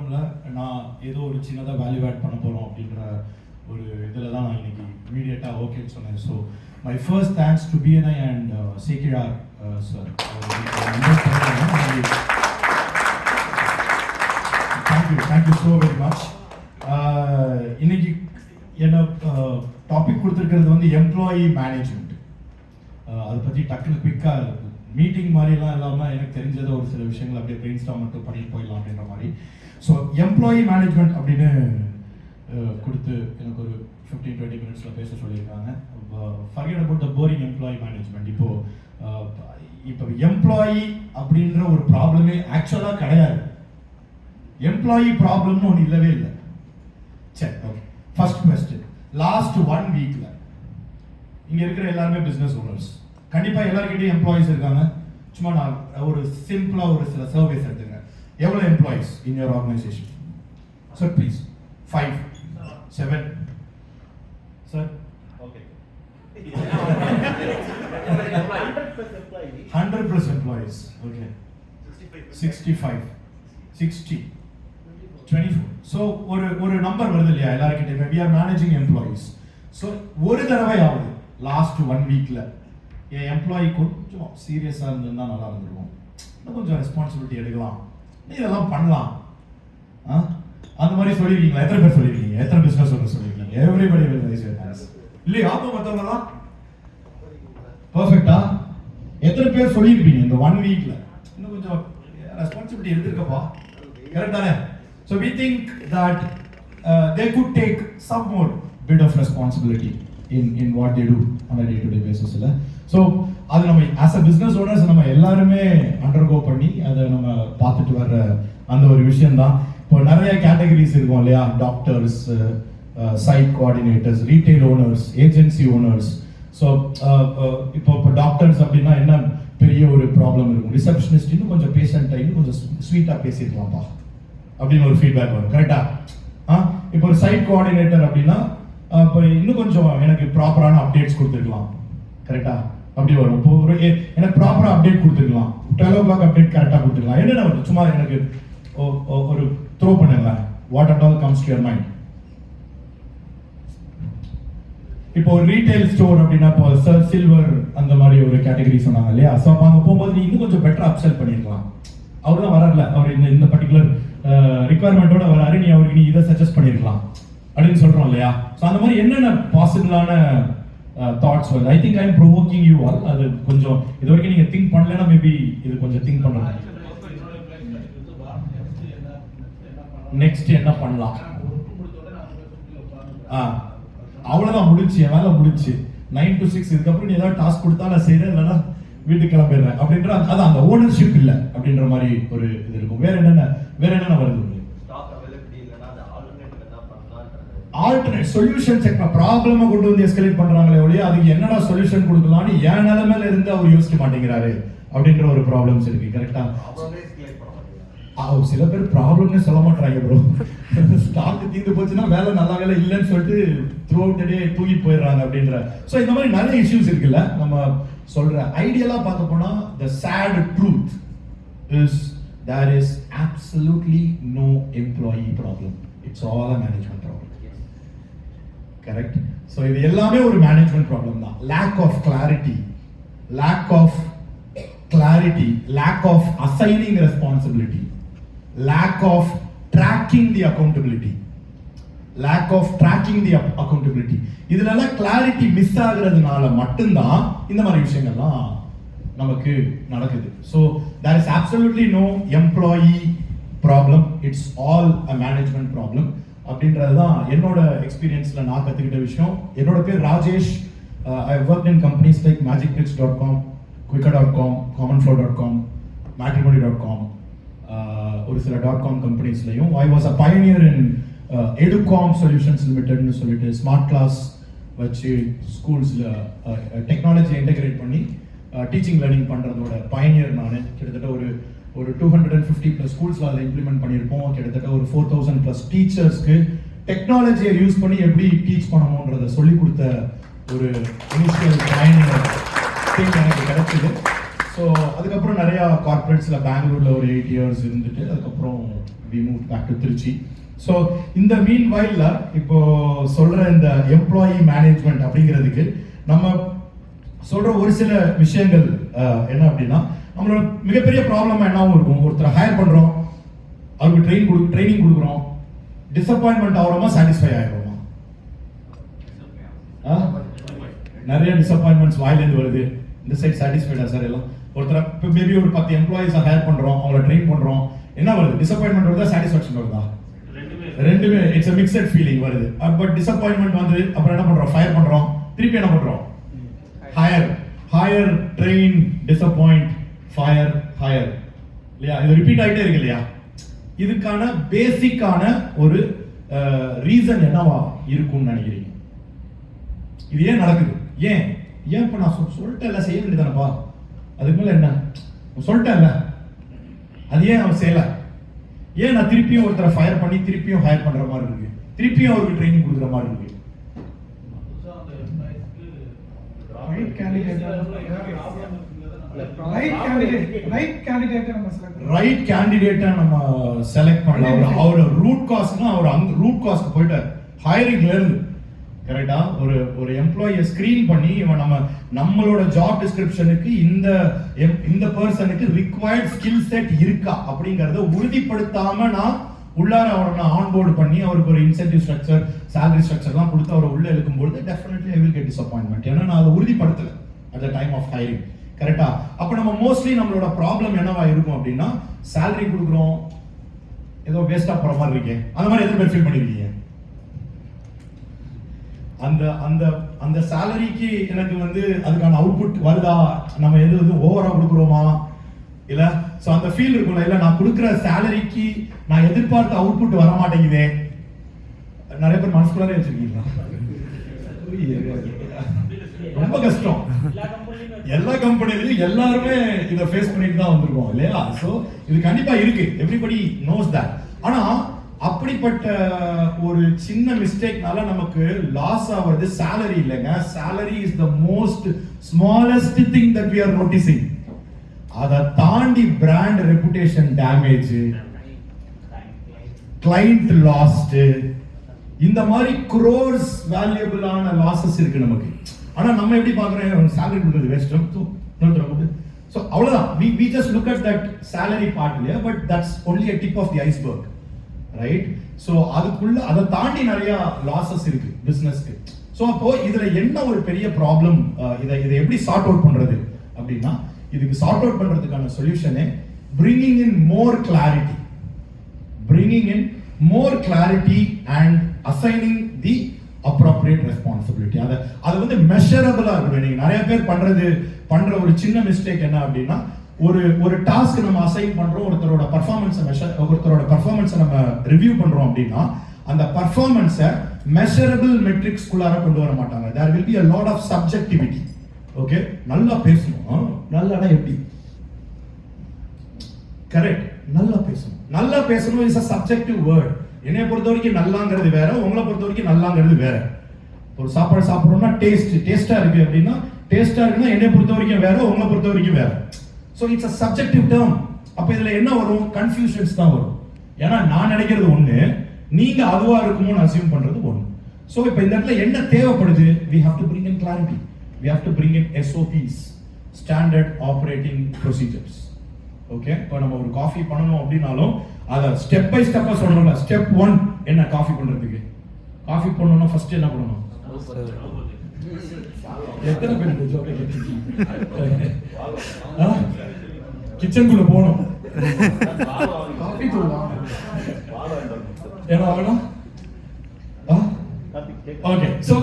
இல்லை, நான் ஏதோ ஒரு சின்னதாக வேல்யூ ஆட் பண்ண போகிறோம் அப்படின்ற ஒரு இதில் தான் நான் இன்னைக்கு இமீடியட்டாக ஓகேன்னு சொன்னேன். So my first thanks to BNI and Sekkizhar sir. Thank you so very much. இன்னைக்கு என்ன டாபிக் கொடுத்துருக்கிறது வந்து எம்ப்ளாயி மேனேஜ்மெண்ட். அதை பற்றி டக்குன்னு குவிக்காக மீட்டிங் மாதிரிலாம் இல்லாமல் எனக்கு தெரிஞ்சதை ஒரு சில விஷயங்கள் அப்படியே பிரெயின் ஸ்டார்ம் மட்டும் பண்ணிட்டு போயிடலாம் அப்படின்ற மாதிரி. ஸோ எம்ப்ளாயி மேனேஜ்மெண்ட் அப்படின்னு கொடுத்து எனக்கு ஒரு 15-20 மினிட்ஸில் பேச சொல்லியிருக்காங்க. Forget about the boring employee management. இப்போ எம்ப்ளாயி அப்படின்ற ஒரு ப்ராப்ளமே ஆக்சுவலாக கிடையாது. எம்ப்ளாயி ப்ராப்ளம்னு ஒன்று இல்லவே இல்லை. சரி, ஓகே. ஃபர்ஸ்ட் கொஸ்டின், லாஸ்ட் 1 வீக்ல இங்க இருக்கிற எல்லாருமே பிசினஸ் ஓனர்ஸ், கண்டிப்பா எல்லார்கிட்டயும் எம்ப்ளாயிஸ் இருக்காங்க. சும்மா நான் ஒரு சிம்பிளா ஒரு சில சர்வேஸ் எடுத்துங்க. எவ்வளவு employees in your organisation? Sir please. 5, 7. Sir okay. 100+ employees. Okay. 65, 60, 24. So ஒரு நம்பர் வருது இல்லையா எல்லாருக்கிட்டையுமே. we are managing employees. So ஒரு தடவையாவது லாஸ்ட் 1 வீக்ல என் எம்ப்ளாயி கொஞ்சம் சீரியஸாக இருந்திருந்தா நல்லா இருந்திருக்கும், இன்னும் கொஞ்சம் ரெஸ்பான்சிபிலிட்டி எடுக்கலாம், இதெல்லாம் பண்ணலாம், அந்த மாதிரி சொல்லியிருக்கீங்களா? எத்தனை பேர் சொல்லியிருக்கீங்க? எத்தனை பிஸ்னஸ் ஓனர் சொல்லியிருக்கீங்க? Everybody will raise your hands. இல்லையா? அப்போ மற்றவங்கலாம் பர்ஃபெக்டா எத்தனை பேர் சொல்லியிருப்பீங்க இந்த 1 வீக்ல இன்னும் கொஞ்சம் ரெஸ்பான்சிபிலிட்டி எடுத்துருக்கப்பா? கரெக்ட் தானே? So we think that they could take some more bit of responsibility in what they do on a day-to-day basis. So அது நம்ம as a business owners நம்ம எல்லாருமே undergo பண்ணி அதை நம்ம பார்த்துட்டு வர்ற அந்த ஒரு விஷயம் தான். இப்போ நிறைய கேட்டகரிஸ் இருக்கும் இல்லையா? Doctors, site coordinators, retail owners, agency owners. So இப்போ டாக்டர்ஸ் அப்படின்னா என்ன பெரிய ஒரு ப்ராப்ளம் இருக்கும்? ரிசப்ஷனிஸ்ட் இன்னும் கொஞ்சம் பேஷண்ட்டை இன்னும் கொஞ்சம் ஸ்வீட்டாக பேசியிருக்கலாம்ப்பா அப்படின்னு ஒரு ஃபீட்பேக் வரும். கரெக்டா? இப்போ ஒரு சைட் கோஆர்டினேட்டர் அப்படின்னா இப்போ இன்னும் கொஞ்சம் எனக்கு ப்ராப்பரான அப்டேட்ஸ் கொடுத்துருக்கலாம். கரெக்டா? அப்படி வரும். இப்போ ஒரு எனக்கு ப்ராப்பராக அப்டேட் கொடுத்துருக்கலாம், 12 o'clock அப்டேட் கரெக்டாக கொடுத்துருக்கலாம். என்னென்ன வருது? சும்மா எனக்கு ஒரு த்ரோ பண்ணுங்க. What at all comes to your mind? இப்போ ஒரு ரீட்டைல் ஸ்டோர் அப்படின்னா இப்போ சில்வர் அந்த மாதிரி ஒரு கேட்டகரி சொன்னாங்க இல்லையா? ஸோ அப்போ அங்கே போகும்போது நீ இன்னும் கொஞ்சம் பெட்டராக அப்செல் பண்ணியிருக்கலாம். அவர் தான் வரல, அவர் இந்த பர்டிகுலர் ரிக்வயர்மெண்ட்டோட வராரு, நீ அவருக்கு நீ இதை சஜஸ்ட் பண்ணியிருக்கலாம் அப்படின்னு சொல்றோம் இல்லையா? ஸோ அந்த மாதிரி என்னென்ன பாசிபிளான தாட்ஸ் வருது? I think I am provoking you all. அது கொஞ்சம் இது வரைக்கும் நீங்க திங்க் பண்ணலன்னா மேபி இது கொஞ்சம் திங்க் பண்ணலாம். நெக்ஸ்ட் என்ன பண்ணலாம்? அவ்வளவுதான், முடிச்சு, என் வேலை முடிச்சு. 9 to 6 இதுக்கப்புறம் நீ ஏதாவது டாஸ்க் கொடுத்தா நான் செய்யறேன், இல்லைன்னா வீட்டுக்கு கிளம்பிடுறேன் அப்படின்ற அது அந்த ஓனர்ஷிப் இல்லை அப்படின்ற மாதிரி ஒரு இது இருக்கும். வேற என்னென்ன வருது? Alternate solution check. ப்ராப்ளமை கொண்டு வந்து எஸ்கலேட் பண்றாங்களே ஒழிய அதுக்கு என்னடா சொல்யூஷன் கொடுக்கலாம்னு என் நிலைமையில இருந்து அவர் யோசிக்க மாட்டேங்கிறாரு அப்படின்ற ஒரு ப்ராப்ளம்ஸ் இருக்கு. கரெக்டா? சில பேர் ப்ராப்ளம்னே சொல்ல மாட்டாங்க ப்ரோ. ஸ்டாக் தீர்ந்து போச்சுன்னா வேலை நல்ல வேலை இல்லைன்னு சொல்லிட்டு த்ரூ அவுட் டே தூக்கி போயிடுறாங்க அப்படின்ற. ஸோ இந்த மாதிரி நிறைய இஷ்யூஸ் இருக்குல்ல. நம்ம சொல்ற ஐடியலா பார்க்க போனா the sad truth is there is absolutely no employee problem. It's all a management problem. Correct? So இது எல்லாமே ஒரு மேனேஜ்மெண்ட் ப்ராப்ளம் தான். lack of clarity, lack of assigning responsibility, lack of tracking the accountability. இதுலலாம் clarity miss ஆகுறதுனால மட்டும்தான் இந்த மாதிரி விஷயங்கள்லாம் நமக்கு நடக்குது. So there is absolutely no employee problem. It's all a management problem. அப்படின்றது தான் என்னோட எக்ஸ்பீரியன்ஸ்ல நான் கற்றுக்கிட்ட விஷயம். என்னோட பேர் Rajesh. I work in companies like magicbricks.com, quikr.com, commonflow.com, matrimony.com, ஒரு சில .com கம்பெனிஸ்லையும். I was a pioneer in educom solutions limitedனு சொல்லிட்டு ஸ்மார்ட் கிளாஸ் வச்சு ஸ்கூல்ஸில் டெக்னாலஜி இன்டெகிரேட் பண்ணி டீச்சிங் லேர்னிங் பண்ணுறதோட பயனியர் நான். கிட்டத்தட்ட ஒரு 250+ ஸ்கூல்ஸில் அதை இம்ப்ளிமெண்ட் பண்ணியிருப்போம். கிட்டத்தட்ட ஒரு 4000+ டீச்சர்ஸ்க்கு டெக்னாலஜியை யூஸ் பண்ணி எப்படி டீச் பண்ணணுன்றதை சொல்லிக் கொடுத்த ஒரு இனிஷியல் பயனியர் எனக்கு கிடைச்சிது. ஸோ அதுக்கப்புறம் நிறையா கார்பரேட்ஸில் பெங்களூரில் ஒரு 8 years இருந்துட்டு அதுக்கப்புறம் we moved back to Trichy. So இந்த மீன் வயலில் இப்போ சொல்கிற இந்த எம்ப்ளாயி மேனேஜ்மெண்ட் அப்படிங்கிறதுக்கு நம்ம சொல்கிற ஒரு சில விஷயங்கள் என்ன அப்படின்னா, நம்மளோட மிகப்பெரிய ப்ராப்ளம் என்னவும் இருக்கும். ஒருத்தரை ஹையர் பண்ணுறோம், அவருக்கு ட்ரைனிங் கொடுக்குறோம், டிசப்பாயின்மெண்ட் ஆகிறோமா சாட்டிஸ்ஃபை ஆகிடுவோமா? நிறைய டிசப்பாயின்மெண்ட்ஸ் வாயிலேருந்து வருது. இந்த சைட் சாட்டிஸ்ஃபைடா சார் எல்லாம்? ஒருத்தரை இப்போ மேபி ஒரு 10 எம்ப்ளாயிஸை ஹையர் பண்ணுறோம், அவங்கள ட்ரெயின் பண்ணுறோம், என்ன வருது? டிசப்பாயின்மெண்ட் வருதா, சாட்டிஸ்ஃபேக்ஷன் வருதா? ரெண்டுமே இட்ஸ் a mixed feeling வருது. பட் டிசப்பாயின்மெண்ட் வந்து அப்புறம் என்ன பண்றோம்? ஃபயர் பண்றோம், திருப்பி என்ன பண்றோம்? Higher train, disappoint, fire, higher, இல்லையா? இது ரிப்பீட் ஆகிட்டே இருக்கு இல்லையா? இதுக்கான பேசிக்கான ஒரு ரீசன் என்னவா இருக்கும்னு நினைக்கிறீங்க? இது ஏன் நடக்குது? ஏன் இப்ப நான் சொல்லிட்டேன்ல, செய்ய வேண்டியதானப்பா, அதுக்கு மேல என்ன சொல்லிட்டேன்ல, அது ஏன் அவன் செய்யல? ஏன் நான் திருப்பியும் ஒருத்தரை ஃபயர் பண்ணி திருப்பியும் ஹையர் பண்ற மாதிரி இருக்கு, திருப்பியும் அவருக்கு ட்ரைனிங் கொடுக்குற மாதிரி இருக்கு? ரைட் கேண்டிடேட்டை நம்ம செலக்ட் பண்ணல. அவர் ரூட் காஸ்ட்னா அவர் அந்த ரூட் காஸ்ட் போயிட்டார் ஹையரிங்ல இருந்து. கரெக்டா? ஒரு எம்ப்ளாயியை ஸ்கிரீன் பண்ணி இவன் நம்மளோட ஜாப் டிஸ்கிரிப்ஷனுக்கு இந்த பர்சனுக்கு ரிக்வயர்ட் ஸ்கில் செட் இருக்கா அப்படிங்கறத உறுதிப்படுத்தாம நான் உள்ளார அவரை ஆன்போர்டு பண்ணி அவருக்கு ஒரு இன்சென்டிவ் ஸ்ட்ரக்சர், salary ஸ்ட்ரக்சர்லாம் கொடுத்து அவரை உள்ள இழுக்கும்போது definitely I will get disappointment. ஏன்னா நான் அதை உறுதிப்படுத்தல at the time of hiring. கரெக்டா? அப்ப நம்ம மோஸ்ட்லி நம்மளோட ப்ராப்ளம் என்னவா இருக்கும் அப்படின்னா, salary கொடுக்குறோம், ஏதோ வேஸ்டா போற மாதிரி இருக்கே, அந்த மாதிரி எத்தனை பேர் ஃபீல் பண்ணிருக்கீங்க? அந்த சாலரிக்கு எனக்கு வந்து அதுக்கான அவுட்புட் வருதா, நம்ம எது ஓவரா கொடுக்குறோமா, இல்ல சோ அந்த ஃபீல் இருக்கும்ல, இல்ல நான் கொடுக்குற சாலரிக்கு நான் எதிர்பார்த்த அவுட்புட் வர மாட்டேங்குதே. நிறைய பேர் மனசுக்குள்ளாரே வச்சிருக்கீங்களா? ரொம்ப கஷ்டம். எல்லா கம்பெனிலையும் எல்லாருமே இதை ஃபேஸ் பண்ணிட்டு தான் வந்திருக்கோம் இல்லையா? சோ இது கண்டிப்பா இருக்கு, எவ்ரிபடி நோஸ் தட். ஆனா அப்படிப்பட்ட ஒரு சின்ன மிஸ்டேக்னால நமக்கு லாஸ் ஆவது salary இல்லைங்க. salary is the most smallest thing that we are noticing. அதை தாண்டி brand reputation damage, client last, இந்த மாதிரி crores வேல்யூபிளான லாசஸ் இருக்கு நமக்கு. ஆனா நம்ம எப்படி பாக்குறோம்? salary கொடுக்கிறது வேஸ்ட். So அவ்வளவுதான். we just look at that salary part இல்லையா? but that's only a tip of the iceberg. Right? So அதுக்குள்ள அதை தாண்டி நிறைய லாசஸ் இருக்கு பிசினஸ்க்கு. சோ அப்போ இதுல என்ன ஒரு பெரிய ப்ராப்ளம், இதை எப்படி சார்ட் அவுட் பண்றது அப்படின்னா, இதுக்கு சார்ட் அவுட் பண்றதுக்கான சொல்யூஷனே bringing in more clarity and assigning the appropriate responsibility. அது வந்து மெஷரபிளா இருக்கணும். நீங்க நிறைய பேர் பண்ற ஒரு சின்ன மிஸ்டேக் என்ன அப்படின்னா, ஒரு டாஸ்க் நம்ம அசைன் பண்றோம், ஒருத்தரோட பெர்ஃபார்மன்ஸை நம்ம ரிவ்யூ பண்றோம் அப்படின்னா, அந்த பெர்ஃபார்மன்ஸை மெஷரபிள் மெட்ரிக்ஸ் குள்ளார கொண்டு வர மாட்டாங்க. there will be a lot of subjectivity. Okay, நல்லா பேசணும். நல்லானா எப்படி? கரெக்ட், நல்லா பேசணும் இஸ் a subjective word. என்னை பொறுத்த வரைக்கும் நல்லாங்கிறது வேற, உங்களை பொறுத்த வரைக்கும் நல்லாங்கிறது வேற. ஒரு சாப்பாடு சாப்பிடுறோம்னா டேஸ்டா இருக்கு அப்படின்னா, டேஸ்டா இருக்குன்னா என்னை பொறுத்த வரைக்கும் வேற, உங்களை பொறுத்த வரைக்கும் வேற. So it's a subjective term. அப்ப இதுல என்ன வரும்? கன்ஃபியூஷன்ஸ் தான் வரும். ஏன்னா நான் நினைக்கிறது ஒண்ணு, நீங்க அதுவா இருக்குமோன்னு அசியூம் பண்றது ஒண்ணு. சோ இப்போ இந்த இடத்துல என்ன தேவைப்படுது? we have to bring in clarity. we have to bring in SOPs, standard operating procedures. Okay, இப்போ நம்ம ஒரு காஃபி பண்ணணும் அப்படின்னாலும் அதை ஸ்டெப் பை ஸ்டெப்பா சொல்லணும்ல. ஸ்டெப் 1 என்ன? காஃபி பண்றதுக்கு காஃபி பண்ணணும்னா ஃபர்ஸ்ட் என்ன பண்ணணும்? எத்தனை பேர் இந்த ஜோக்கை கேட்டிருக்கீங்க? கிச்சனுக்குள்ள போகணும், காஃபி தூளலாம், ஏன்னா வேணும். ஓகே, சோ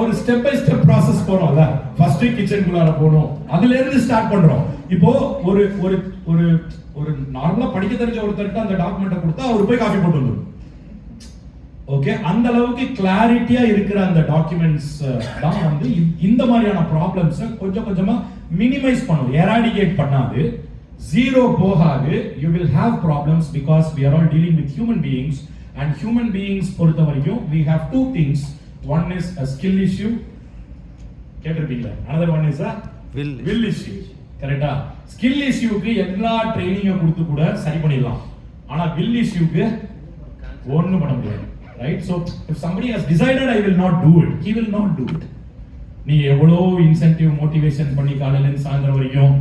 ஒரு ஸ்டெப் பை ஸ்டெப் ப்ராசஸ் போறோம்ல. ஃபர்ஸ்ட் கிச்சனுக்குள்ளார போகணும், அதுல இருந்து ஸ்டார்ட் பண்றோம். இப்போ ஒரு ஒரு ஒரு ஒரு நார்மலா படிக்க தெரிஞ்ச ஒருத்தர்கிட்ட அந்த டாக்குமெண்ட்டை கொடுத்தா அவர் போய் காஃபி போட்டு வந்துடும். ஓகே, அந்த அளவுக்கு கிளாரிட்டியா இருக்கிற அந்த டாக்குமெண்ட்ஸ் தான் வந்து இந்த மாதிரியான ப்ராப்ளம்ஸ் கொஞ்சம் கொஞ்சமா மினிமைஸ் பண்ணும், எராடிகேட் பண்ணாது, ஜீரோ போகாது. You will have problems because we are all dealing with human beings, and human beings பொறுத்த வரைக்கும் we have two things. One is a skill issue, கேட்டிருப்பீங்களா? another one is a will issue. கரெக்டா? Skill இஷ்யூக்கு எல்லா ட்ரைனிங்கை கொடுத்து கூட சரி பண்ணிடலாம். ஆனா will இஷ்யூக்கு ஒண்ணும் பண்ண முடியாது. Right? So if somebody has decided I will not do it, he will not do it. நீ எவ்வளோ இன்சென்டிவ் மோட்டிவேஷன் பண்ணி காலையில இருந்து சாயந்தரம் வரைக்கும்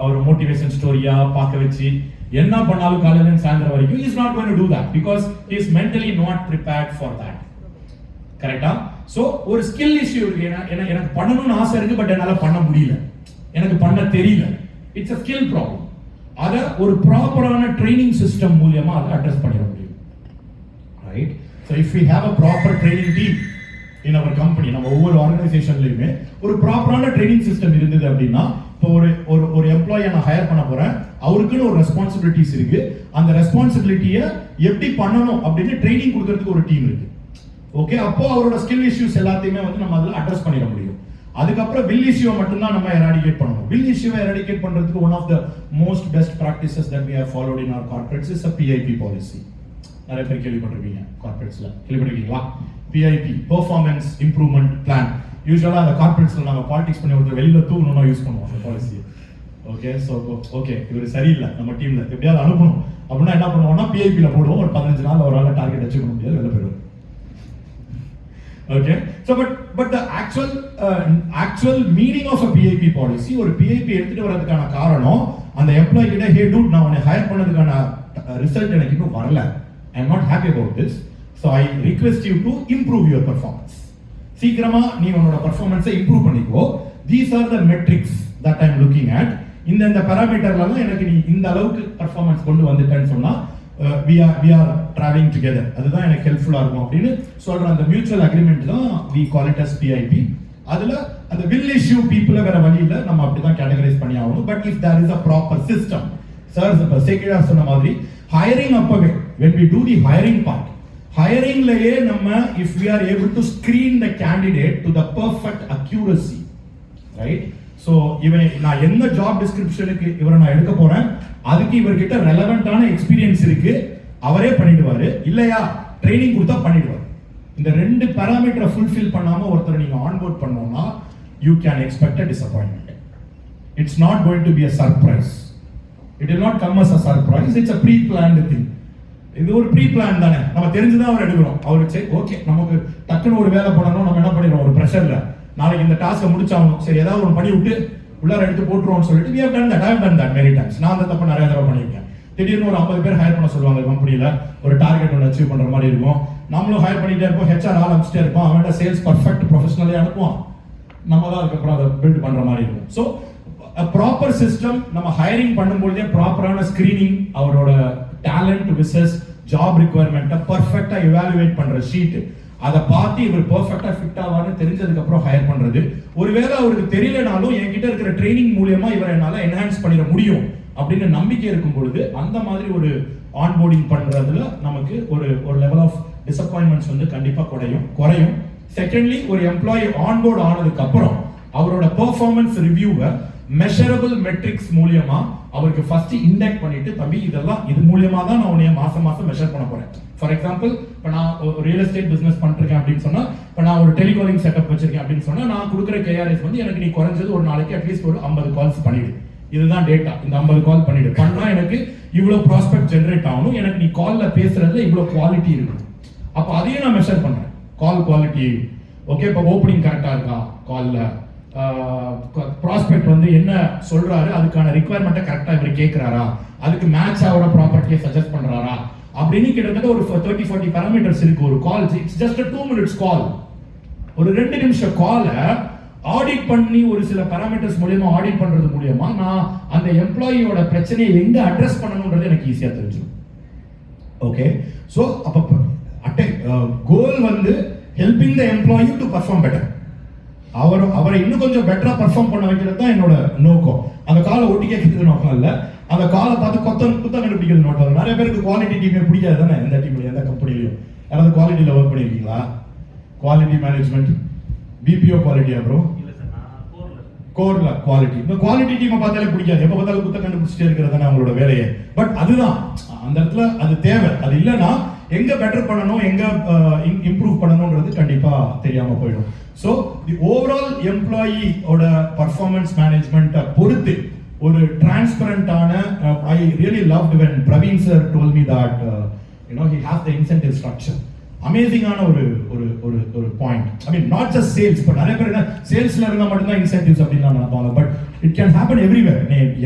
அவர் மோட்டிவேஷன் ஸ்டோரியா பார்க்க வச்சு என்ன பண்ணாலும் காலையில இருந்து சாயந்தரம் வரைக்கும் he is not going to do that because he is mentally not prepared for that. கரெக்ட்டா? சோ ஒரு ஸ்கில் இஷ்யூ இருக்கு. எனக்கு பண்ணணும்னு ஆசை இருக்கு, பட் என்னால பண்ண முடியல, எனக்கு பண்ண தெரியல. It's a skill problem. அத ஒரு ப்ராப்பரான ட்ரைனிங் சிஸ்டம் மூலமா அதை அட்ரஸ் பண்ணிட முடியும். Right? So if we have a proper training team in our company, நம்ம ஒவ்வொரு ஆர்கனைசேஷன்லயுமே ஒரு ப்ராப்பரான ட்ரைனிங் சிஸ்டம் இருந்தது அப்படின்னா, இப்போ ஒரு எம்ப்ளாயை நான் ஹையர் பண்ண போறேன், அவருக்குன்னு ஒரு ரெஸ்பான்சிபிலிட்டிஸ் இருக்கு. அந்த ரெஸ்பான்சிபிலிட்டியை எப்படி பண்ணணும் அப்படின்னு ட்ரைனிங் கொடுக்கறதுக்கு ஒரு டீம் இருக்கு. ஓகே, அப்போ அவரோட ஸ்கில் இஷ்யூஸ் எல்லாத்தையுமே வந்து நம்ம அதில் அட்ரஸ் பண்ணிட முடியும். அதுக்கப்புறம் வில் இஷ்யூவை மட்டும்தான் நம்ம எராடிகேட் பண்ணணும். வில் இஷ்யூவை எராடிகேட் பண்றதுக்கு one of the most best practices that we have followed in our corporates is a PIP policy. நிறைய பேர் கேள்விப்பட்டிருப்பீங்க கார்ப்பரேட்ஸ்ல, கேள்விப்பட்டிருக்கீங்களா? PIP, performance improvement plan. யூசுவலா அந்த கார்ப்பரேட்ஸ்ல நாம பாலிடிக்ஸ் பண்ணி ஒருத்தர் வெளியில தூக்கணும்னா யூஸ் பண்ணுவோம் அந்த பாலிசியை. ஓகே, சோ ஓகே இவர் சரியில்லை நம்ம டீம்ல, எப்படியாவது அனுப்பணும் அப்படின்னா என்ன பண்ணுவோம்னா PIP ல போடுவோம். ஒரு 15 நாள் ஒரு ஆள டார்கெட் அச்சீவ் பண்ண முடியாது, வெளில போயிடுவோம். Okay, so but the actual meaning of a PIP policy, ஒரு PIP எடுத்துட்டு வரதுக்கான காரணம் அந்த எம்ப்ளாயி கிட்ட, ஹே டூட், நான் உன்னை ஹையர் பண்ணதுக்கான ரிசல்ட் எனக்கு இன்னும் வரல, I am not happy about this, so I request you to improve your performance. சீக்கிரமா நீ உன்னோட பெர்ஃபார்மன்ஸை இம்ப்ரூவ் பண்ணிக்கோ. These are the metrics that I am looking at. இந்த பாராமீட்டர்ல தான் எனக்கு நீ இந்த அளவுக்கு பெர்ஃபார்மன்ஸ் கொண்டு வந்துட்டேன்னு சொன்னா we are traveling together, அதுதான் எனக்கு ஹெல்ப்ஃபுல்லா இருக்கும் அப்படின்னு சொல்ற அந்த மியூச்சுவல் அக்ரிமெண்ட் தான் we call it as PIP. அதுல அந்த will issue people வேற வழி இல்ல, நம்ம அப்படிதான் கேட்டகரைஸ் பண்ணி ஆகணும். But if there is a proper system, sir Sekkizhar சொன்ன மாதிரி ஹையரிங் அப்பவே when we do the hiring part, ஹையரிங்லயே நம்ம if we are able to screen the candidate to the perfect accuracy, right? So இவன் நான் என்ன ஜாப் டிஸ்கிரிப்ஷனுக்கு இவரை நான் எடுக்க போறேன், அதுக்கு இவர்கிட்ட ரெலவென்ட்டான எக்ஸ்பீரியன்ஸ் இருக்கு, அவரே பண்ணிடுவாரு, இல்லையா ட்ரைனிங் கொடுத்தா பண்ணிடுவாரு. இந்த ரெண்டு பாராமீட்டரை ஃபுல்ஃபில் பண்ணாம ஒருத்தரை நீங்க ஆன்போர்ட் பண்ணோம்னா you can expect a disappointment. It's not going to be a surprise. It will not come as a surprise. It's a pre-planned thing. இது ஒரு ப்ரீ பிளான் தானே, நம்ம தெரிஞ்சுதான் அவர் எடுக்கிறோம். அவருக்கு சரி ஓகே நமக்கு டக்குன்னு ஒரு வேலை பண்ணணும், நம்ம என்ன பண்ணிடுறோம், ஒரு ப்ரெஷர்ல நாளைக்கு இந்த டாஸ்க்கை முடிச்சாகணும், சரி ஏதாவது ஒரு பண்ணி விட்டு உள்ளார எடுத்து போட்டுருவோம்னு சொல்லிட்டு we have done that. I have done that many times. நான் அந்த தப்பு நிறைய தடவை பண்ணியிருக்கேன். திடீர்னு ஒரு 50 பேர் ஹையர் பண்ண சொல்லுவாங்க கம்பெனியில, ஒரு டார்கெட் ஒன்று அச்சீவ் பண்ற மாதிரி இருக்கும். நம்மளும் ஹையர் பண்ணிட்டே இருப்போம், HR ஆள் அனுப்பிச்சிட்டே இருப்போம், அவன்கிட்ட சேல்ஸ் பர்ஃபெக்ட் ப்ரொஃபஷனலே அனுப்புவான், நம்ம தான் அதுக்கப்புறம் அதை பில்ட் பண்ற மாதிரி இருக்கும். ஸோ ப்ராப்பர் சிஸ்டம், நம்ம ஹையரிங் பண்ணும்போதே ப்ராப்பரான ஸ்கிரீனிங், அவரோட டேலண்ட் விசஸ் ஜாப் ரிக்வயர்மெண்ட்டை பர்ஃபெக்டா எவாலுவேட் பண்ற ஷீட், அதை பார்த்து இவர் பெர்ஃபெக்ட்டா ஃபிட் ஆவான்னு தெரிஞ்சதுக்கு அப்புறம் ஹையர் பண்றது. ஒருவேளை அவருக்கு தெரியலனாலும் என்கிட்ட இருக்கிற ட்ரைனிங் மூலமா இவரை என்னால என்ஹான்ஸ் பண்ணிட முடியும் அப்படின்னு நம்பிக்கை இருக்கும் பொழுது அந்த மாதிரி ஒரு ஆன்போர்டிங் பண்றதுல நமக்கு ஒரு லெவல் ஆஃப் டிசப்பாயின்மெண்ட்ஸ் வந்து கண்டிப்பா குறையும். செகண்ட்லி, ஒரு எம்ப்ளாயி ஆன்போர்ட் ஆனதுக்கு அப்புறம் அவரோட பெர்ஃபார்மன்ஸ் ரிவ்யூவை மெஷரபிள் மெட்ரிக்ஸ் மூலமா அவருக்கு ஃபர்ஸ்ட் இண்டெக்ட் பண்ணிட்டு, தம்பி இதெல்லாம் இது மூலமா தான் நான் உன்னைய மாசம் மெஷர் பண்ண போறேன். ஃபார் எக்ஸாம்பிள், இப்போ நான் ரியல் எஸ்டேட் பிசினஸ் பண்ணிருக்கேன் அப்படின்னு சொன்னா, இப்போ நான் ஒரு டெலிகாலிங் செட்டப் வச்சிருக்கேன் அப்படின்னு சொன்னா, நான் கொடுக்குற KRS வந்து எனக்கு நீ குறைஞ்சது ஒரு நாளைக்கு அட்லீஸ்ட் ஒரு 50 கால்ஸ் பண்ணிடு, இதுதான் டேட்டா, இந்த 50 கால் பண்ணிடு, பண்ணா எனக்கு இவ்வளவு ப்ராஸ்பெக்ட் ஜெனரேட் ஆகணும், எனக்கு நீ கால்ல பேசுறதுல இவ்வளவு குவாலிட்டி இருக்கணும். அப்போ அதையும் நான் மெஷர் பண்றேன், கால் குவாலிட்டி. ஓகே, இப்போ ஓப்பனிங் கரெக்டா இருக்கா, கால்ல ப்ராஸ்பெக்ட் வந்து என்ன சொல்றாரு, அதுக்கான ரிக்வயர்மெண்ட்டை கரெக்டா இவர் கேட்கிறாரா, அதுக்கு மேட்ச் ஆகிற ப்ராப்பர்ட்டியை சஜஸ்ட் பண்றாரா அப்படின்னு கிட்டத்தட்ட ஒரு 30-40 பாராமீட்டர்ஸ் இருக்கு ஒரு கால். இட்ஸ் ஜஸ்ட் a 2 minutes கால். ஒரு 2 நிமிஷம் காலை ஆடிட் பண்ணி ஒரு சில பாராமீட்டர்ஸ் மூலமா ஆடிட் பண்றது மூலமா நான் அந்த எம்ப்ளாயியோட பிரச்சனையை எங்க அட்ரஸ் பண்ணணும்ன்றது எனக்கு ஈஸியா தெரிஞ்சிடும். ஓகே, சோ அப்ப கோல் வந்து helping the employee to perform better. அவரை இன்னும் கொஞ்சம் பெட்டரா பெர்ஃபார்ம் பண்ண வைக்கிறது தான் என்னோட நோக்கம். அந்த காலை ஒட்டி கேட்கறது நோக்கம் இல்ல, அந்த காலை பார்த்து குத்த கண்டுபிடிக்கிறது நோக்கம். நிறைய பேருக்கு குவாலிட்டி டீமே பிடிக்காது தானே, எந்த டீம்ல எந்த கம்பெனிலையும். யாராவது குவாலிட்டியில ஒர்க் பண்ணிருக்கீங்களா? குவாலிட்டி மேனேஜ்மெண்ட், BPO குவாலிட்டியா ப்ரோ? கோர்ல குவாலிட்டி. இந்த குவாலிட்டி டீமை பார்த்தாலே பிடிக்காது, எப்ப பார்த்தாலும் குத்த கண்டுபிடிச்சிட்டே இருக்கிறது தானே அவங்களோட வேலையை. பட் அதுதான் அந்த இடத்துல அது தேவை. அது இல்லைன்னா எங்க பெட்டர் பண்ணணும், எங்க இம்ப்ரூவ் பண்ணணும்ன்றது கண்டிப்பா தெரியாம போயிடும். ஸோ தி ஓவரால் எம்ப்ளாயி ஓட பர்ஃபார்மன்ஸ் மேனேஜ்மெண்ட்டை பொறுத்து ஒரு டிரான்ஸ்பரண்டான I really loved when Praveen sir told me that he has the incentive structure. அமேசிங்கான ஒரு ஒரு ஒரு ஒரு point. I mean not just sales, but நிறைய பேர் என்ன சேல்ஸ்ல இருந்தால் மட்டும்தான் இன்சென்டிவ்ஸ் அப்படின்னு நினைப்பாங்க. But it can happen everywhere.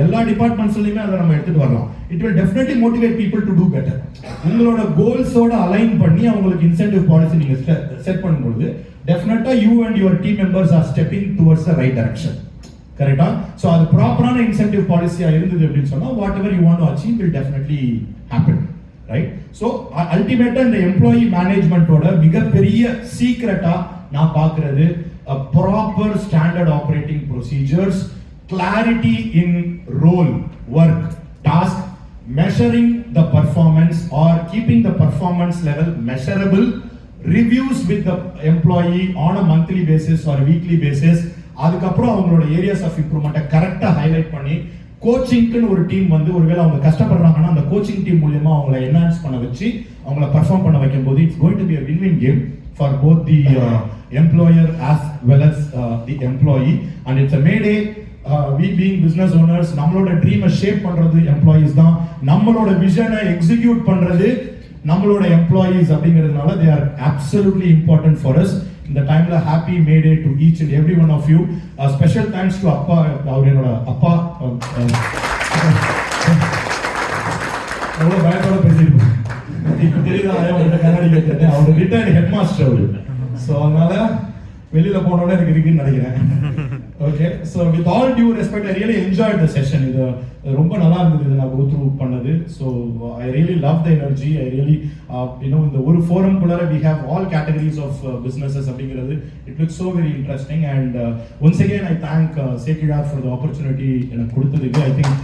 எல்லா டிபார்ட்மெண்ட்ஸ்லையுமே அதை நம்ம எடுத்துட்டு வரலாம். It will definitely motivate people to do better. உங்களோட கோல்ஸோட அலைன் பண்ணி அவங்களுக்கு இன்சென்டிவ் பாலிசி நீங்க செட் பண்ணும்போது டெஃபினட்டா you and your team members are stepping towards the right direction. கரெக்டா? ஸோ அது ப்ராப்பரான இன்சென்டிவ் பாலிசியா இருந்தது அப்படின்னு சொன்னா whatever you want to achieve will definitely happen. Right? So அல்டிமேட்டா இந்த எம்ப்ளாயி மேனேஜ்மெண்டோட மிகப்பெரிய சீக்ரெட்டா நான் பார்க்கிறது proper standard operating procedures, clarity in role, work, task, measuring the performance or keeping the performance level measurable, reviews with the employee on a monthly basis or weekly basis. அதுக்கப்புறம் அவங்களோட areas of இம்ப்ரூவ்மெண்ட்டை கரெக்டாக highlight பண்ணி கோச்சிங்க்குன்னு ஒரு team வந்து ஒருவேளை அவங்க கஷ்டப்படுறாங்கன்னா அந்த coaching team மூலியமா அவங்களை என்ஹான்ஸ் பண்ண வச்சு அவங்கள பர்ஃபார்ம் பண்ண வைக்கும் போது it's going to be a win-win game for both the employer as well as the employee. And it's a mayday. We being business owners, நம்மளோட ட்ரீமை ஷேப் பண்றது எம்ப்ளாயீஸ் தான், நம்மளோட விஷனை எக்ஸிக்யூட் பண்றது நம்மளோட எம்ப்ளாயீஸ் அப்படிங்கிறதுனால they are absolutely important for us. இந்த டைம்ல happy May Day to each and every one of you. Special thanks to அப்பா. அவர் என்னோட அப்பா. அவ்வளோ பயத்தோட பேசியிருப்போம். இப்போ தெரியுதா அவர்கிட்ட கண்ணாடி கேட்டேன். அவர் ரிட்டையர்டு ஹெட் மாஸ்டர் அவரு. ஸோ அதனால வெளியில போனோட எனக்கு இருக்குன்னு நினைக்கிறேன். Okay, so with all due respect I really enjoy the session. இது ரொம்ப நல்லா இருந்தது இது நான் கோ த்ரூ பண்ணது. So I really love the energy. I really இந்த ஒரு ஃபோரம் குள்ளார we have all categories of businesses அப்படிங்கிறது it looks so very interesting. And once again I thank Sekkizhar for the opportunity எனக்கு கொடுத்ததுக்கு. I think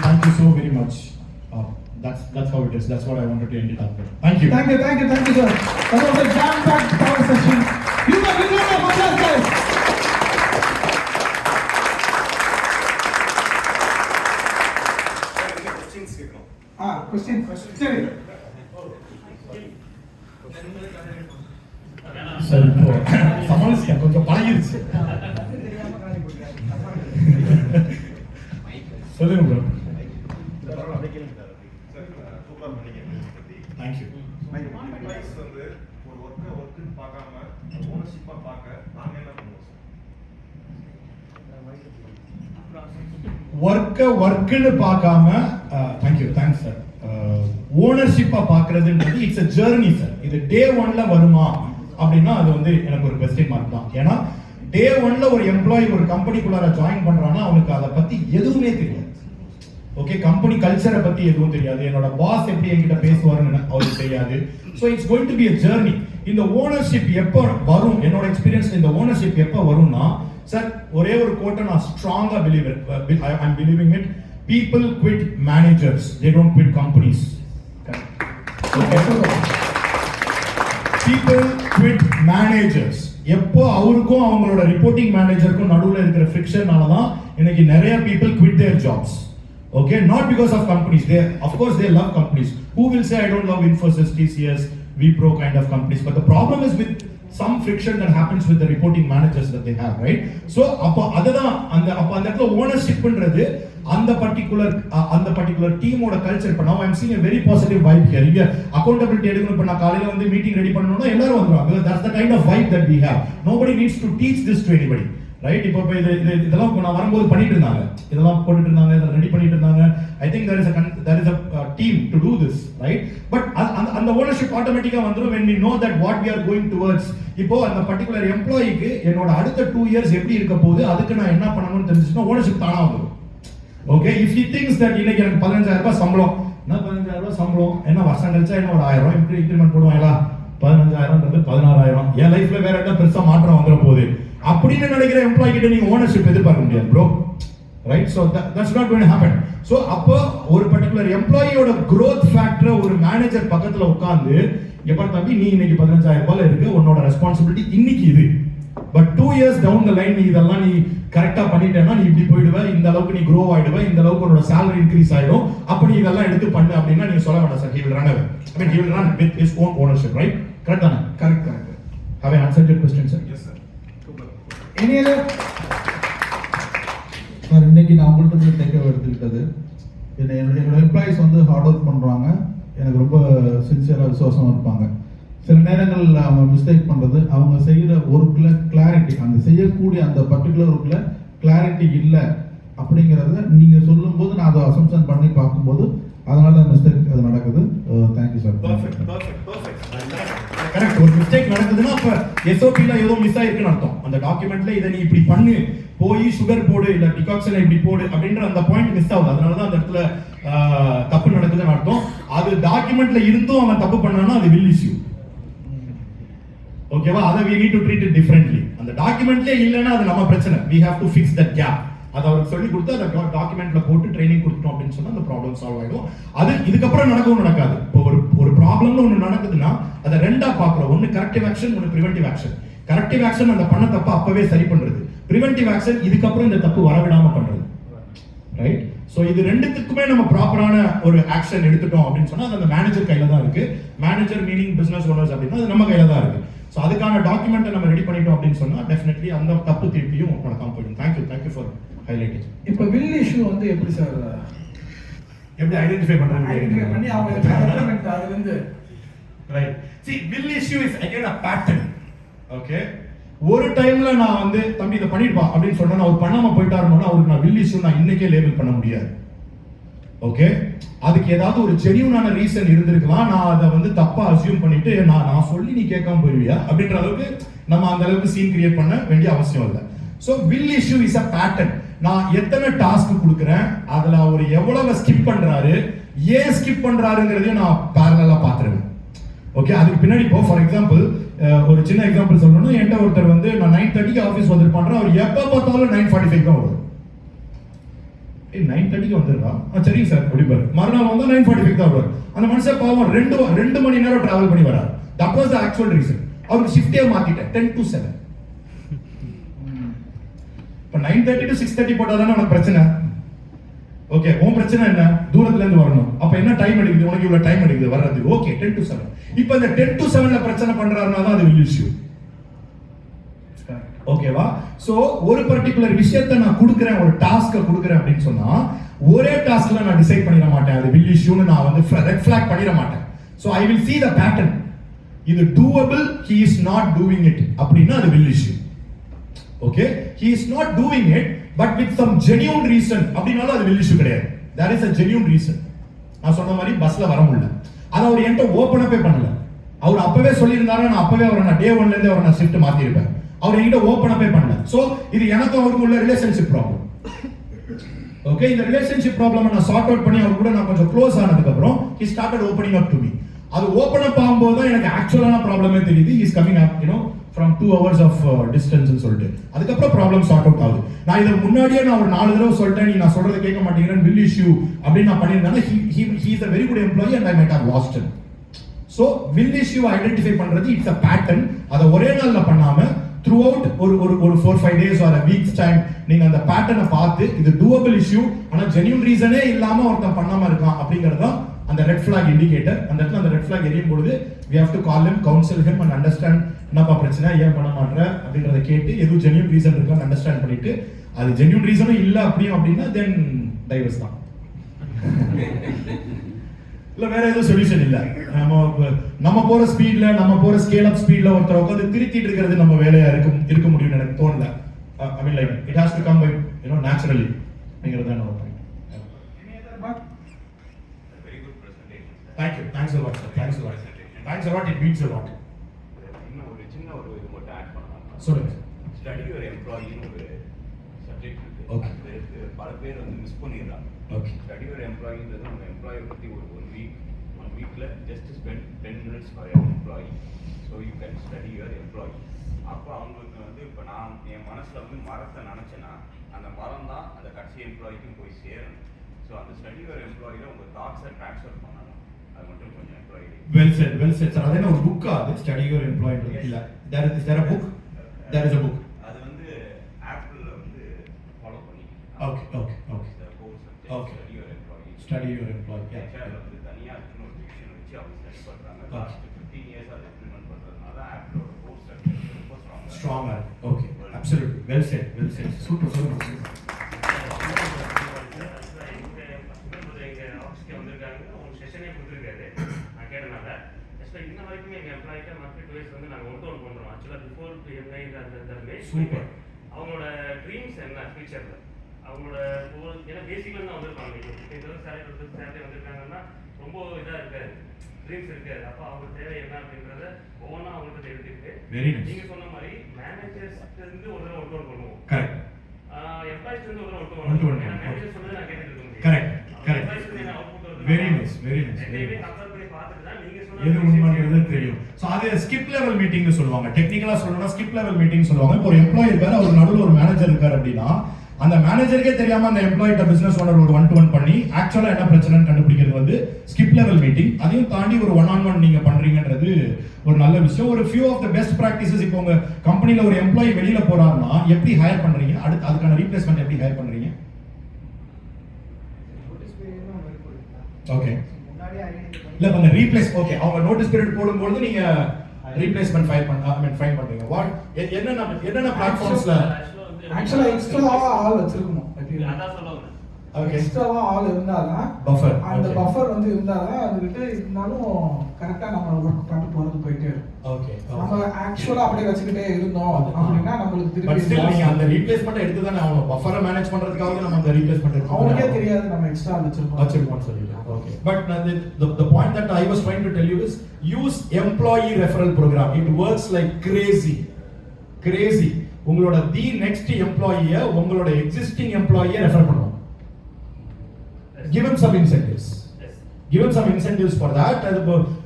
thank you so very much. That's how it is. That's what I wanted to end it up with. Thank you, sir. That was a jam-packed power session. You know, we don't have much else, guys. Questions. Sorry. Sir, சமாளிச்சு கொஞ்சம் பழகிருச்சு. சொல்லுங்க bro. Thank you. Employees வந்து ஒரு ஒர்க்குன்னு பார்க்காம ஓனர்ஷிப்பா பார்க்க நாங்க என்ன பண்ணுவோம் சார்? ஒர்க்குன்னு பார்க்காம தேங்க்ஸ் சார். ஓனர்ஷிப்பா பார்க்கறதுன்றது இட்ஸ் a journey சார். இது டே 1ல வருமா அப்படின்னா அது வந்து எனக்கு ஒரு கொஸ்டின் மார்க் தான். ஏன்னா டே 1ல ஒரு எம்ப்ளாயி ஒரு கம்பெனிக்குள்ளார ஜாயின் பண்றான்னா அவனுக்கு அதை பத்தி எதுவுமே தெரியாது. ஓகே, கம்பெனி கல்ச்சரை பத்தி எதுவும் தெரியாது. என்னோட பாஸ் எப்படி என்கிட்ட பேசுவாருன்னு அவருக்கு தெரியாது. So it's going to be a journey. இந்த ஓனர்ஷிப் எப்போ வரும்? என்னோட எக்ஸ்பீரியன்ஸ்ல இந்த ஓனர்ஷிப் எப்போ வரும்னா சார், ஒரே ஒரு கோட்டை நான் ஸ்ட்ராங்கா I'm believing it. People quit managers, they don't quit companies. People quit managers. எப்போ அவருக்கும் அவங்களோட ரிப்போர்ட்டிங் மேனேஜருக்கும் நடுவில் இருக்கிற ஃபிரிக்ஷனால தான் இன்னைக்கு நிறைய people quit their jobs. Okay, not because of companies. Of course they love companies. Who will say I don't love Infosys, TCS, Wipro kind of companies? But the problem is with some friction that happens with the reporting managers that they have, right? So அப்ப அதுதான் அந்த இடத்துல ஓனர்ஷிப்ன்றது அந்த particular டீமோட culture. இப்ப now I'm seeing a very positive vibe here. இங்க accountability எடுக்கணும். இப்ப நான் காலையில வந்து மீட்டிங் ரெடி பண்ணனும்னா எல்லாரும் வந்துருவாங்க. That's the kind of vibe that we have. Nobody needs to teach this to anybody. Right? இப்போ இதெல்லாம் நான் வரும்போது பண்ணிட்டு இருந்தாங்க, இதெல்லாம் போட்டுட்டு இருந்தாங்க, இதை ரெடி பண்ணிட்டு இருந்தாங்க. I think there is a team to do this, right? But அந்த ஓனர்ஷிப் ஆட்டோமேட்டிக்கா வந்துரும் when we know that what we are going towards. இப்போ அந்த பர்టిక్యులர் எம்ப்ளாயிக்கு என்னோட அடுத்த 2 இயர்ஸ் எப்படி இருக்க போகுது, அதுக்கு நான் என்ன பண்ணணும்னு தெரிஞ்சுச்சுன்னா ஓனர்ஷிப் தானா வந்துரும். Okay, if he thinks that இன்னைக்கு எனக்கு 15000 ரூபாய் சம்பளம், என்ன 15000 ரூபாய் சம்பளம், என்ன வருஷம் கழிச்சா என்ன ஒரு 1000 ரூபாய் இன்க்ரிமெண்ட் போடுவாங்களா? 15000ன்றது 16000. என் லைஃப்ல வேற என்ன பெருசா மாற்றம் வந்துற போகுது அப்படின்னு நினைக்கிற எம்ப்ளாயி கிட்ட நீங்க ஓனர்ஷிப் எதிர்பார்க்க முடியாது bro. Right? So that's not going to happen. So அப்போ ஒரு பர்టిక్యులர் எம்ப்ளாயியோட growth ஃபேக்டர் ஒரு மேனேஜர் பக்கத்துல உட்கார்ந்து இங்க பாரு தம்பி, நீ இன்னைக்கு 15000 ரூபாய் இருக்கு, உன்னோட ரெஸ்பான்சிபிலிட்டி இன்னைக்கு இது. But 2 years down the line நீ இதெல்லாம் நீ கரெக்டா பண்ணிட்டேன்னா நீ இப்படி போயிடுவ, இந்த அளவுக்கு நீ grow ஆயிடுவ, இந்த அளவுக்கு உன்னோட salary increase ஆயிடும், அப்ப நீ இதெல்லாம் எடுத்து பண்ணு அப்படினா நீங்க சொல்ல வேண்டாம் sir. he will run away. I mean he will run with his own ownership, right? Correct தானே? Correct. Have I answered your question, sir? Yes sir. Any other? Sir இன்னைக்கு நான் உங்கள்கிட்ட டேக் எடுத்துக்கிட்டது என்னோட எம்ப்ளாயிஸ் வந்து ஹார்ட் ஒர்க் பண்ணுறாங்க, எனக்கு ரொம்ப சின்சியராக விசுவாசமாக இருப்பாங்க. சில நேரங்களில் அவங்க மிஸ்டேக் பண்ணுறது, அவங்க செய்கிற ஒர்க்கில் கிளாரிட்டி, அந்த செய்யக்கூடிய அந்த பர்டிகுலர் ஒர்க்கில் கிளாரிட்டி இல்லை அப்படிங்கிறத நீங்கள் சொல்லும்போது நான் அதை அசம்ஷன் பண்ணி பார்க்கும்போது அதனால மிஸ்டேக் அது நடக்குது. Thank you sir. கரெக்ட். ஒரு மிஸ்டேக் நடக்குதுன்னா அப்ப எஸ்ஓபில ஏதோ மிஸ் ஆயிருக்குன்னு அர்த்தம். அந்த டாக்குமெண்ட்ல இதை நீ இப்படி பண்ணு, போய் சுகர் போடு இல்ல டிகாக்ஷனை இப்படி போடு அப்படின்ற அந்த பாயிண்ட் மிஸ் ஆகுது. அதனாலதான் அந்த இடத்துல தப்பு நடக்குதுன்னு அர்த்தம். அது டாக்குமெண்ட்ல இருந்தும் அவன் தப்பு பண்ணானா அது வில் இஷ்யூ. ஓகேவா? அதை we need to treat it differently. அந்த டாக்குமெண்ட்லயே இல்லைன்னா அது நம்ம பிரச்சனை. we have to fix that gap. அதை அவருக்கு சொல்லி கொடுத்து அதை டாக்குமெண்ட்ல போட்டு ட்ரைனிங் கொடுத்தோம் அப்படின்னு சொன்னா அந்த ப்ராப்ளம் சால்வ் ஆயிடும். அது இதுக்கப்புறம் நடக்கவும் நடக்காது. இப்போ ஒரு ப்ராப்ளம்னு ஒன்று நடக்குதுன்னா அதை ரெண்டா பார்க்குறோம். ஒன்று கரெக்டிவ் ஆக்ஷன், ஒன்று ப்ரிவென்டிவ் ஆக்ஷன். கரெக்டிவ் ஆக்ஷன் அந்த பண்ண தப்பை அப்பவே சரி பண்றது. ப்ரிவென்டிவ் ஆக்ஷன் இதுக்கப்புறம் இந்த தப்பு வரவிடாம பண்றது. ரைட்? ஸோ இது ரெண்டுத்துக்குமே நம்ம ப்ராப்பரான ஒரு ஆக்ஷன் எடுத்துட்டோம் அப்படின்னு சொன்னா அது அந்த மேனேஜர் கையில தான் இருக்கு. மேனேஜர் மீனிங் பிசினஸ் ஓனர்ஸ் அப்படின்னா அது நம்ம கையில தான் இருக்கு. ஸோ அதுக்கான டாக்குமெண்ட்டை நம்ம ரெடி பண்ணிட்டோம் அப்படின்னு சொன்னா டெஃபினெட்லி அந்த தப்பு திருப்பியும் நடக்காம போயிடும். Thank you for highlighting. இப்போ வில் இஷ்யூ வந்து எப்படி சார் எப்படி ஐடென்டிஃபை பண்றாங்க பண்ணி அவங்க அது வந்து right. see will issue is again a pattern. okay, ஒரு டைம்ல நான் வந்து தம்பி இத பண்ணிருப்பா அப்படின்னு சொன்னா அவர் பண்ணாம போயிட்டாருன்னா அவருக்கு நான் will issue நான் இன்னைக்கே லேபிள் பண்ண முடியாது. ஓகே, அதுக்கு ஏதாவது ஒரு ஜெனியூனான ரீசன் இருந்திருக்கலாம். நான் அதை வந்து தப்பா அசியூம் பண்ணிட்டு நான் சொல்லி நீ கேட்காம போயிருவியா அப்படின்ற அளவுக்கு நம்ம அந்த அளவுக்கு சீன் கிரியேட் பண்ண வேண்டிய அவசியம் இல்லை. So will issue is a pattern. நான் எத்தனை டாஸ்க் கொடுக்குறேன், அதுல அவர் எவ்வளவு ஸ்கிப் பண்றாரு, ஏன் ஸ்கிப் பண்றாருங்கிறதையும் நான் பேரலா பாத்துருவேன். ஓகே, அதுக்கு பின்னாடி இப்போ ஃபார் எக்ஸாம்பிள் ஒரு சின்ன எக்ஸாம்பிள் சொல்லணும்னா என்கிட்ட ஒருத்தர் வந்து நான் 9:30க்கு ஆஃபீஸ் வந்திருப்பான், அவர் எப்போ பார்த்தாலும் 9:45 தான் வருவார். 9:30க்கு வந்துடுறா, சரிங்க சார் அப்படிப்பாரு. மறுநாள் வந்தா 9:45 தான் வருவார். அந்த மனுஷன் பாவம் 2 மணி நேரம் டிராவல் பண்ணி வரார். That was the actual reason. அவருக்கு ஷிஃப்டே மாத்திட்டேன் 10 to 7. இப்போ 9:30 to 6:30 போட்டா தானே உனக்கு பிரச்சனை. ஓகே, உன் பிரச்சனை என்ன? தூரத்துல இருந்து வரணும். அப்ப என்ன டைம் எடுக்குது உனக்கு? இவ்வளவு டைம் எடுக்குது வர்றதுக்கு. Okay, 10 to 7. இப்போ இந்த 10 to 7ல பிரச்சனை பண்றாருன்னா தான் அது will issue. ஓகேவா? சோ ஒரு பர்టిక్యులர் விஷயத்தை நான் கொடுக்கிறேன், ஒரு டாஸ்க கொடுக்கிறேன் அப்படின்னு சொன்னா ஒரே டாஸ்க்ல நான் டிசைட் பண்ணிர மாட்டேன். அது will issueன்னு நான் வந்து ரெட் ஃபிளாக் பண்ணிர மாட்டேன். So I will see the pattern. இது doable, he is not doing it அப்படினா அது will issue. Okay, he is not doing it but with some genuine reason அப்படினால அது will issue கிடையாது. there is a genuine reason. நான் சொன்ன மாதிரி பஸ்ல வர முடியல, அத அவர் என்கிட்ட ஓபன் அப்பே பண்ணல. அவர் அப்பவே சொல்லியிருந்தாரு, நான் அப்பவே அவரை நான் டே 1ல இருந்தே அவரை நான் ஷிஃப்ட் மாத்தி இருப்பேன். அவர் என்கிட்ட ஓபன் அப்பே பண்ணல. சோ இது எனக்கும் அவருக்கும் உள்ள ரிலேஷன்ஷிப் ப்ராப்ளம். ஓகே, இந்த ரிலேஷன்ஷிப் ப்ராப்ளமை நான் சார்ட் அவுட் பண்ணி அவர் கூட நான் கொஞ்சம் க்ளோஸ் ஆனதுக்கு அப்புறம் he started opening up to me. அது ஓபன் அப் ஆகும்போது தான் எனக்கு ஆக்சுவலான ப்ராப்ளமே தெரியுது. he is coming up from 2 hours of distance ன்னு சொல்லிட்டு அதுக்கப்புறம் ப்ராப்ளம் சார்ட் அவுட் ஆகுது. நான் இதை முன்னாடியே நான் ஒரு 4 தடவை சொல்லிட்டேன், நீ நான் சொல்றதை கேட்க மாட்டேங்கிறேன், will issue அப்படின்னு நான் பண்ணியிருந்தேன்னா he is a very good employee and I might have lost him. So will issue identify பண்றது இட்ஸ் a pattern. அதை ஒரே நாள்ல பண்ணாம த்ரூ அவுட் ஒரு 4-5 days or a week's time நீங்க அந்த பேட்டர்னை பார்த்து இது டூவபிள் இஷ்யூ ஆனா ஜென்யூன் ரீசனே இல்லாம ஒருத்தன் பண்ணாம இருக்கான் அப்படிங்கறது தான் அந்த ரெட் ஃபிளாக் இண்டிகேட்டர். அந்த இடத்துல அந்த ரெட் ஃபிளாக் எரியும் பொழுது we have to call him, counsel him and understand என்னப்பா பிரச்சனை, ஏன் பண்ண மாட்டற அப்படிங்கறத கேட்டு எது ஜென்யூன் ரீசன் இருக்கான்னு அண்டர்ஸ்டாண்ட் பண்ணிட்டு அது ஜென்யூன் ரீசனும் இல்ல அப்படினா தென் டைவர்ஸ் தான். இல்ல வேற ஏதோ சொல்யூஷன் இல்ல. நம்ம போற ஸ்பீட்ல நம்ம போற ஸ்கேல் அப் ஸ்பீட்ல ஒருத்தர் உட்கார்ந்து திருத்திட்டு இருக்கிறது நம்ம வேலையா இருக்க முடியும்னு எனக்கு தோணல. I mean like it has to come by naturally. அப்படிங்கறது தான் என்னோட point. Very good presentation. Thanks a lot sir. Thanks a lot. It means a lot. இன்னும் ஒரு சின்ன ஒரு இது மட்டும் ஆட் பண்ணலாம். சொல்லுங்க. ஸ்டடி யுவர் எம்ப்ளாயின்னு ஒரு சப்ஜெக்ட் இருக்கு. Okay. அதுக்கு பல பேர் வந்து மிஸ் பண்ணிடுறாங்க. Okay. ஸ்டடி யுவர் எம்ப்ளாயின்றது நம்ம எம்ப்ளாயை பற்றி ஒரு ஒன் வீக்ல just spend 10 minutes for employee. So you can study your employee. அப்போ அவங்களுக்கு வந்து இப்போ நான் என் மனசில் வந்து மரத்தை நினச்சேன்னா அந்த மரம் தான் அந்த கடைசி எம்ப்ளாய்க்கும் போய் சேரணும். ஸோ அந்த ஸ்டடி யுவர் எம்ப்ளாயில உங்கள் தாட்ஸை ட்ரான்ஸ்ஃபர் பண்ணணும். அது மட்டும் கொஞ்சம் எம்ப்ளாயி. Well said sir. அதே ஒரு புக்கா அது ஸ்டடி யுவர் எம்ப்ளாயி இல்ல. Is there a book? There is a book. அது வந்து ஆப்பிள்ல வந்து ஃபாலோ பண்ணி. Okay. Okay. Study your employee. HR வந்து தனியா இருக்குன்னு ஒரு டிவிஷன் வச்சு அவங்க ஸ்டடி பண்றாங்க. லாஸ்ட் 15 இயர்ஸ் அதை இம்ப்ளிமெண்ட் பண்றதுனால ஆப்பிளோட கோர் ஸ்ட்ரக்சர் ரொம்ப ஸ்ட்ராங்கா. Okay. Absolutely. Well said. Well said. Super, super, super. Super. அவங்களோட ட்ரீம்ஸ் என்ன ஃபியூச்சர்ல அவங்களோட ஏன்னா பேசிக்கலாக தான் வந்திருப்பாங்க இந்த சேலரி வந்திருக்காங்கன்னா ரொம்ப இதாக இருக்காது ட்ரீம்ஸ் இருக்காது அப்போ அவங்க தேவை என்ன அப்படின்றத ஒவ்வொன்றா அவங்கள்ட்ட எடுத்துக்கிட்டு Very nice. நீங்க சொன்ன மாதிரி மேனேஜர்ஸ்ல இருந்து ஒரு தடவை ஒர்க் அவுட் பண்ணுவோம் Correct. எம்ப்ளாயிஸ் இருந்து ஒரு தடவை One to one. ஏன்னா மேனேஜர் சொன்னதை நான் கேட்டுட்டு இருக்க முடியும் Correct. Correct. எம்ப்ளாயிஸ் வந்து என்ன அவுட்புட் வருது Very nice. Very nice. Very ரெண்டையுமே nice. கம்பேர் பண்ணி பார்த்துட்டு தான் நீங்க எது சொன்ன உண்மைங்கிறது தெரியும். ஸோ அது ஸ்கிப் லெவல் மீட்டிங்னு சொல்லுவாங்க. டெக்னிக்கலா சொல்லணும்னா ஸ்கிப் லெவல் மீட்டிங் சொல்லுவாங்க. இப்போ ஒரு எம்ப்ளாயி இருக்காரு, அவர் நடுவில் ஒரு மேனேஜர் இருக்காரு அப்படின்னா அந்த மேனேஜருக்கே தெரியாம அந்த எம்ப்ளாயிட்ட பிசினஸ் ஓனர் ஒரு 1-to-1 பண்ணி ஆக்சுவலா என்ன பிரச்சனைன்னு கண்டுபிடிக்கிறது வந்து ஸ்கிப் லெவல் மீட்டிங். அதையும் தாண்டி ஒரு 1-on-1 நீங்க பண்றீங்கன்றது ஒரு நல்ல விஷயம். ஒரு few of the best practices. இப்போ உங்க கம்பெனில ஒரு எம்ப்ளாயி வெளியில போறாருன்னா எப்படி ஹையர் பண்றீங்க, அதுக்கான ரீப்ளேஸ்மெண்ட் எப்படி ஹையர் பண்றீங்க? ஓகே. இல்ல இப்ப அந்த ரீப்ளேஸ் ஓகே அவங்க நோட்டீஸ் பீரியட் போடும்போது நீங்க ரீப்ளேஸ்மெண்ட் ஃபைன் பண்றீங்க. வாட் என்னென்ன பிளாட்ஃபார்ம்ஸ்ல ஆக்சுவலா எக்ஸ்ட்ராவா ஆள் வச்சிருக்கணும். அதான் சொல்லுவாங்க ஓகே எக்ஸ்ட்ராவா ஆள் இருந்தாதான் பஃபர் அந்த பஃபர் வந்து இருந்தாதான் அதுகிட்ட இருந்தாலும் கரெக்டா நம்ம ஒர்க் பண்ணிட்டு போறது போயிட்டே இருக்கும். ஓகே நம்ம ஆக்சுவலா அப்படியே வச்சுக்கிட்டே இருந்தோம் அப்படின்னா நம்மளுக்கு பட் ஸ்டில் நீங்க திருப்பி அந்த ரீப்ளேஸ்மென்ட் எடுத்து தானே அவங்க பஃபரை மேனேஜ் பண்றதுக்காக நம்ம அந்த ரீப்ளேஸ்மென்ட் அவங்களுக்கே தெரியாது நம்ம எக்ஸ்ட்ரா வச்சிருக்கோம்னு சொல்லிட்டு. Okay but the point that I was trying to tell you is use employee referral program. It works like crazy. உங்களோட தி நெக்ஸ்ட் எம்ப்ளாயியை உங்களோட எக்ஸிஸ்டிங் எம்ப்ளாயியை ரெஃபர் பண்ணுவோம். Give him some incentives. Give him some incentives for that. அது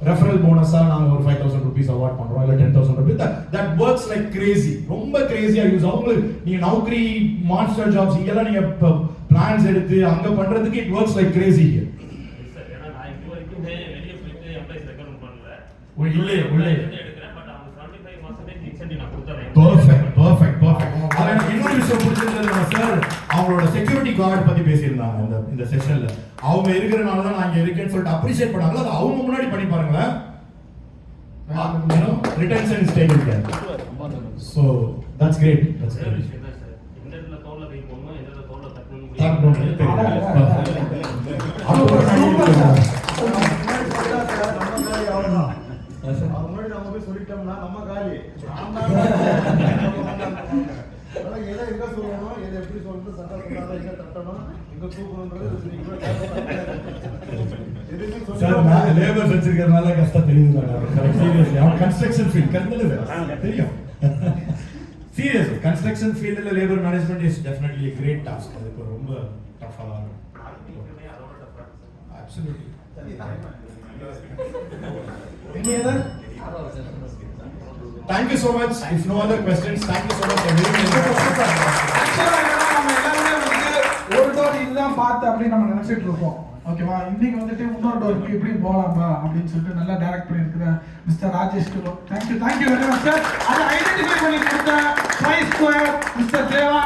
referral போனஸா நாங்க ஒரு 5000 rupees award பண்றோம் இல்ல 10000 rupees. That works like crazy. ரொம்ப கிரேசியா யூஸ் ஆகும். நீங்க நௌக்கரி மாஸ்டர் ஜாப்ஸ் இங்கெல்லாம் நீங்க பிளான்ஸ் எடுத்து அங்க பண்றதுக்கு it works like crazy here. ஏன்னா நான் இது வரைக்கும் வெளியே போயிட்டு எம்ப்ளாயிஸ் ரெக்கமெண்ட் பண்ணல உள்ளே எடுக்கிறேன் பட் அவங்க 75% இன்சென்டிவ் நான் கொடுத்துறேன். Perfect. அது எனக்கு இன்னொரு விஷயம் பிடிச்சிருந்தது சார், அவங்களோட செக்யூரிட்டி கார்டு பத்தி பேசியிருந்தாங்க இந்த செஷன்ல. அவங்க இருக்கிறனால தான் நான் இங்க இருக்கேன்னு சொல்லிட்டு அப்ரிஷியேட் பண்ணாங்க. அது அவங்க முன்னாடி பண்ணி பாருங்களேன். Retention is taken care. So that's great. That's ஒரே ஒரு great. விஷயம் தான் சார், எந்த இடத்துல தோல்ல கை போடணும் எந்த இடத்துல தோல்ல தட்டணும்னு தட்டணும். முன்னாடி நம்ம போய் சொல்லிட்டோம்னா நம்ம காலி. எதை எங்க சொல்லணும், எதை எப்படி சொல்லணும், சட்டம் சொன்னாலும் எங்க தட்டணும், எங்க தூக்கணும்ன்றது நீங்க சார் நான் லேபர்ஸ் வச்சிருக்கிறதுனால கஷ்டம் தெரியுது. சீரியஸ்லி அவன் கன்ஸ்ட்ரக்ஷன் ஃபீல்ட் கரெக்டாக தெரியும். சீரியஸ்லி கன்ஸ்ட்ரக்ஷன் ஃபீல்டில் labour management is definitely a great task. அதுக்கு ரொம்ப டஃப்பாக தான் இருக்கும். Absolutely. Any other? Thank you so much. If no other questions, thank you so much. ஆக்சுவலா நம்ம எல்லாருமே வந்து ஒரு டோர் இதுதான் பார்த்து அப்படின்னு நம்ம நினைச்சிட்டு இருப்போம். ஓகேவா, இன்னைக்கு வந்துட்டு இன்னொரு டோருக்கு எப்படி போகலாமா அப்படின்னு சொல்லிட்டு நல்லா டைரக்ட் பண்ணியிருக்கிற mister Rajesh thank you very much sir. அதை ஐடென்டிஃபை பண்ணி கொடுத்த ஸ்கொயர் மிஸ்டர் தேவா.